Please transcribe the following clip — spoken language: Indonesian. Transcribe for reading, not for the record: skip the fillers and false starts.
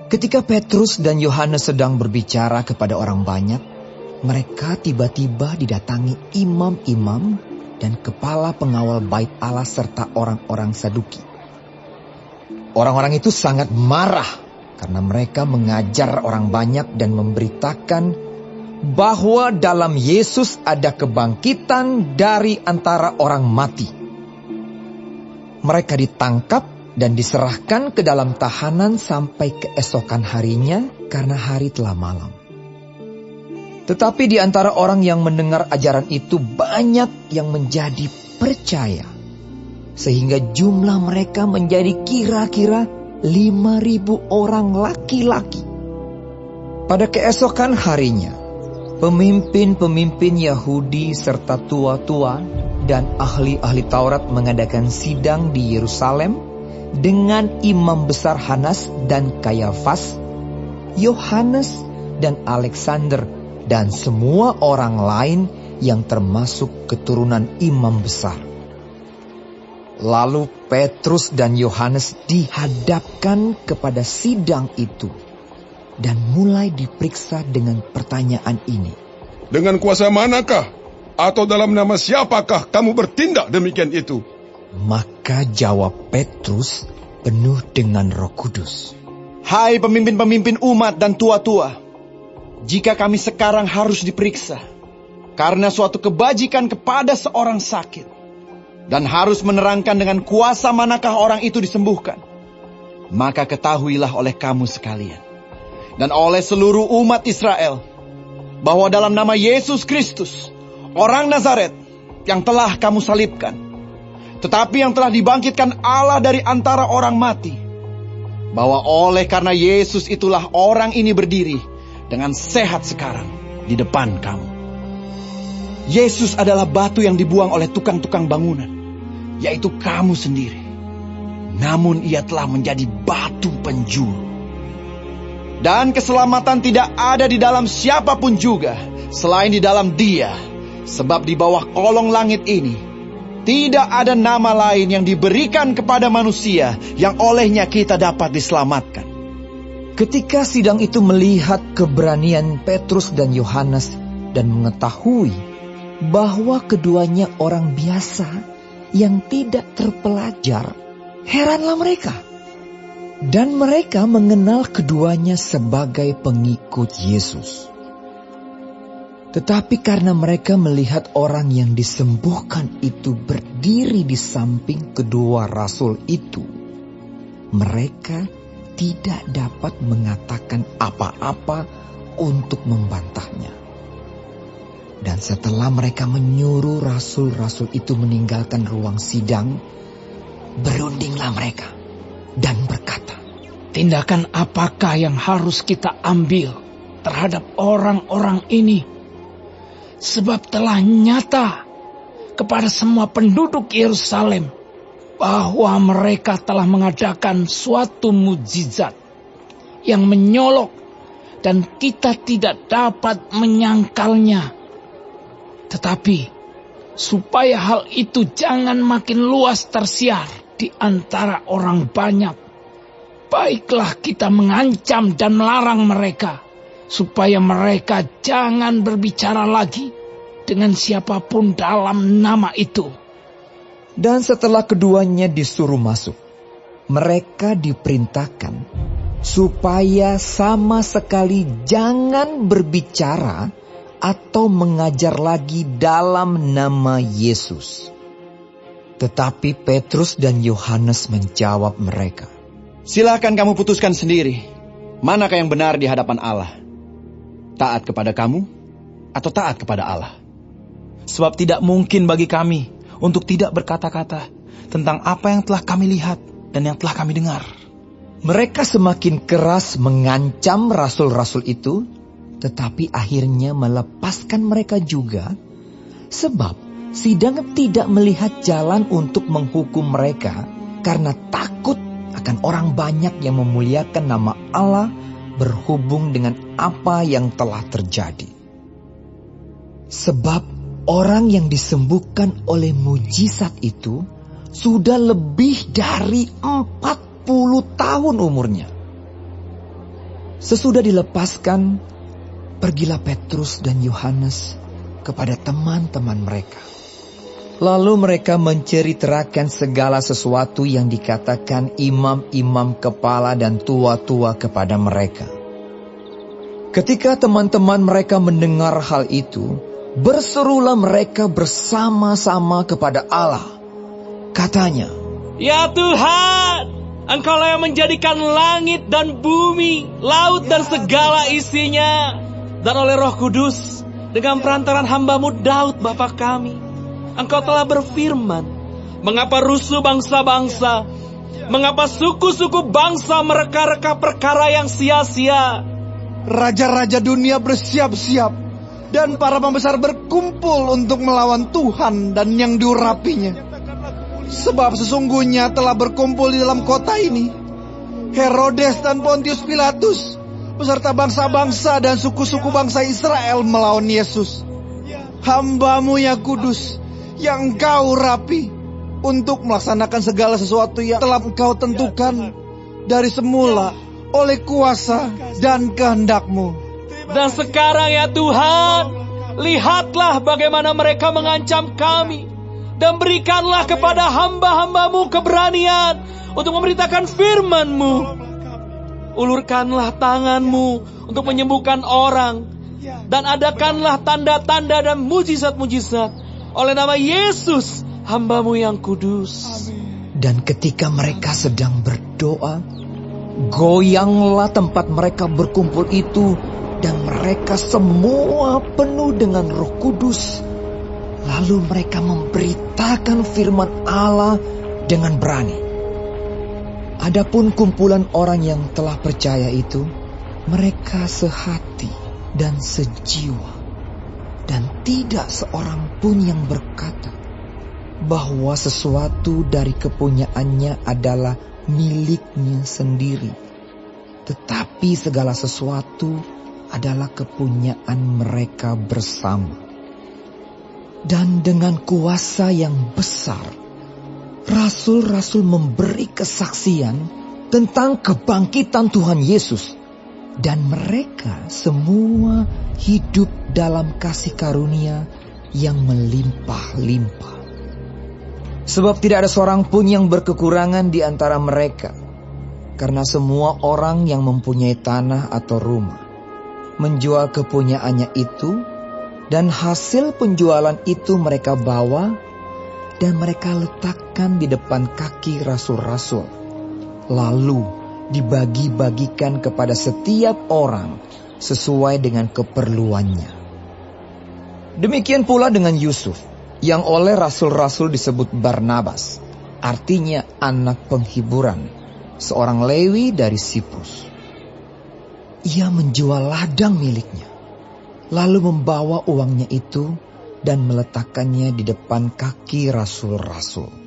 Ketika Petrus dan Yohanes sedang berbicara kepada orang banyak, mereka tiba-tiba didatangi imam-imam dan kepala pengawal bait Allah serta orang-orang Saduki. Orang-orang itu sangat marah karena mereka mengajar orang banyak dan memberitakan bahwa dalam Yesus ada kebangkitan dari antara orang mati. Mereka ditangkap dan diserahkan ke dalam tahanan sampai keesokan harinya karena hari telah malam. Tetapi di antara orang yang mendengar ajaran itu banyak yang menjadi percaya. Sehingga jumlah mereka menjadi kira-kira 5.000 orang laki-laki. Pada keesokan harinya, pemimpin-pemimpin Yahudi serta tua-tua dan ahli-ahli Taurat mengadakan sidang di Yerusalem dengan imam besar Hanas dan Kayafas, Yohanes dan Alexander, dan semua orang lain yang termasuk keturunan imam besar. Lalu Petrus dan Yohanes dihadapkan kepada sidang itu dan mulai diperiksa dengan pertanyaan ini. Dengan kuasa manakah atau dalam nama siapakah kamu bertindak demikian itu? Maka jawab Petrus penuh dengan Roh Kudus. Hai pemimpin-pemimpin umat dan tua-tua, jika kami sekarang harus diperiksa karena suatu kebajikan kepada seorang sakit, dan harus menerangkan dengan kuasa manakah orang itu disembuhkan, maka ketahuilah oleh kamu sekalian dan oleh seluruh umat Israel bahwa dalam nama Yesus Kristus, orang Nazaret yang telah kamu salibkan, tetapi yang telah dibangkitkan Allah dari antara orang mati, bahwa oleh karena Yesus itulah orang ini berdiri dengan sehat sekarang di depan kamu. Yesus adalah batu yang dibuang oleh tukang-tukang bangunan, yaitu kamu sendiri. Namun ia telah menjadi batu penjuru. Dan keselamatan tidak ada di dalam siapapun juga selain di dalam Dia, sebab di bawah kolong langit ini tidak ada nama lain yang diberikan kepada manusia yang olehnya kita dapat diselamatkan. Ketika sidang itu melihat keberanian Petrus dan Yohanes dan mengetahui bahwa keduanya orang biasa yang tidak terpelajar, heranlah mereka. Dan mereka mengenal keduanya sebagai pengikut Yesus. Tetapi karena mereka melihat orang yang disembuhkan itu berdiri di samping kedua rasul itu, mereka tidak dapat mengatakan apa-apa untuk membantahnya. Dan setelah mereka menyuruh rasul-rasul itu meninggalkan ruang sidang, berundinglah mereka dan berkata, tindakan apakah yang harus kita ambil terhadap orang-orang ini? Sebab telah nyata kepada semua penduduk Yerusalem bahwa mereka telah mengadakan suatu mukjizat yang menyolok dan kita tidak dapat menyangkalnya. Tetapi supaya hal itu jangan makin luas tersiar di antara orang banyak, baiklah kita mengancam dan melarang mereka supaya mereka jangan berbicara lagi dengan siapapun dalam nama itu. Dan setelah keduanya disuruh masuk, mereka diperintahkan supaya sama sekali jangan berbicara atau mengajar lagi dalam nama Yesus. Tetapi Petrus dan Yohanes menjawab mereka, silakan kamu putuskan sendiri, manakah yang benar di hadapan Allah? Taat kepada kamu atau taat kepada Allah? Sebab tidak mungkin bagi kami untuk tidak berkata-kata tentang apa yang telah kami lihat dan yang telah kami dengar. Mereka semakin keras mengancam rasul-rasul itu, tetapi akhirnya melepaskan mereka juga, sebab sidang tidak melihat jalan untuk menghukum mereka karena takut akan orang banyak yang memuliakan nama Allah berhubung dengan apa yang telah terjadi. Sebab orang yang disembuhkan oleh mujizat itu sudah lebih dari 40 tahun umurnya. Sesudah dilepaskan, pergilah Petrus dan Yohanes kepada teman-teman mereka. Lalu mereka menceritakan segala sesuatu yang dikatakan imam-imam kepala dan tua-tua kepada mereka. Ketika teman-teman mereka mendengar hal itu, berserulah mereka bersama-sama kepada Allah. Katanya, "Ya Tuhan, Engkaulah yang menjadikan langit dan bumi, laut dan segala isinya. Dan oleh Roh Kudus, dengan perantaran hamba-Mu Daud Bapa kami, Engkau telah berfirman, mengapa rusuh bangsa-bangsa, mengapa suku-suku bangsa mereka-reka perkara yang sia-sia. Raja-raja dunia bersiap-siap, dan para pembesar berkumpul untuk melawan Tuhan dan yang diurapinya. Sebab sesungguhnya telah berkumpul di dalam kota ini Herodes dan Pontius Pilatus, beserta bangsa-bangsa dan suku-suku bangsa Israel melawan Yesus, hamba-Mu yang kudus, yang Engkau urapi, untuk melaksanakan segala sesuatu yang telah Engkau tentukan dari semula oleh kuasa dan kehendak-Mu. Dan sekarang ya Tuhan, lihatlah bagaimana mereka mengancam kami. Dan berikanlah kepada hamba-hamba-Mu keberanian untuk memberitakan firman-Mu. Ulurkanlah tangan-Mu untuk menyembuhkan orang. Dan adakanlah tanda-tanda dan mujizat-mujizat oleh nama Yesus, hamba-Mu yang kudus. dan ketika mereka sedang berdoa, goyanglah tempat mereka berkumpul itu, dan mereka semua penuh dengan Roh Kudus. Lalu mereka memberitakan firman Allah dengan berani. Adapun kumpulan orang yang telah percaya itu, mereka sehati dan sejiwa, dan tidak seorang pun yang berkata bahwa sesuatu dari kepunyaannya adalah miliknya sendiri, tetapi segala sesuatu adalah kepunyaan mereka bersama. Dan dengan kuasa yang besar, rasul-rasul memberi kesaksian tentang kebangkitan Tuhan Yesus, dan mereka semua hidup dalam kasih karunia yang melimpah-limpah. Sebab tidak ada seorang pun yang berkekurangan di antara mereka, karena semua orang yang mempunyai tanah atau rumah menjual kepunyaannya itu, dan hasil penjualan itu mereka bawa dan mereka letakkan di depan kaki rasul-rasul, lalu dibagi-bagikan kepada setiap orang sesuai dengan keperluannya. Demikian pula dengan Yusuf, yang oleh rasul-rasul disebut Barnabas, artinya anak penghiburan, seorang Lewi dari Siprus. Ia menjual ladang miliknya, lalu membawa uangnya itu dan meletakkannya di depan kaki rasul-rasul.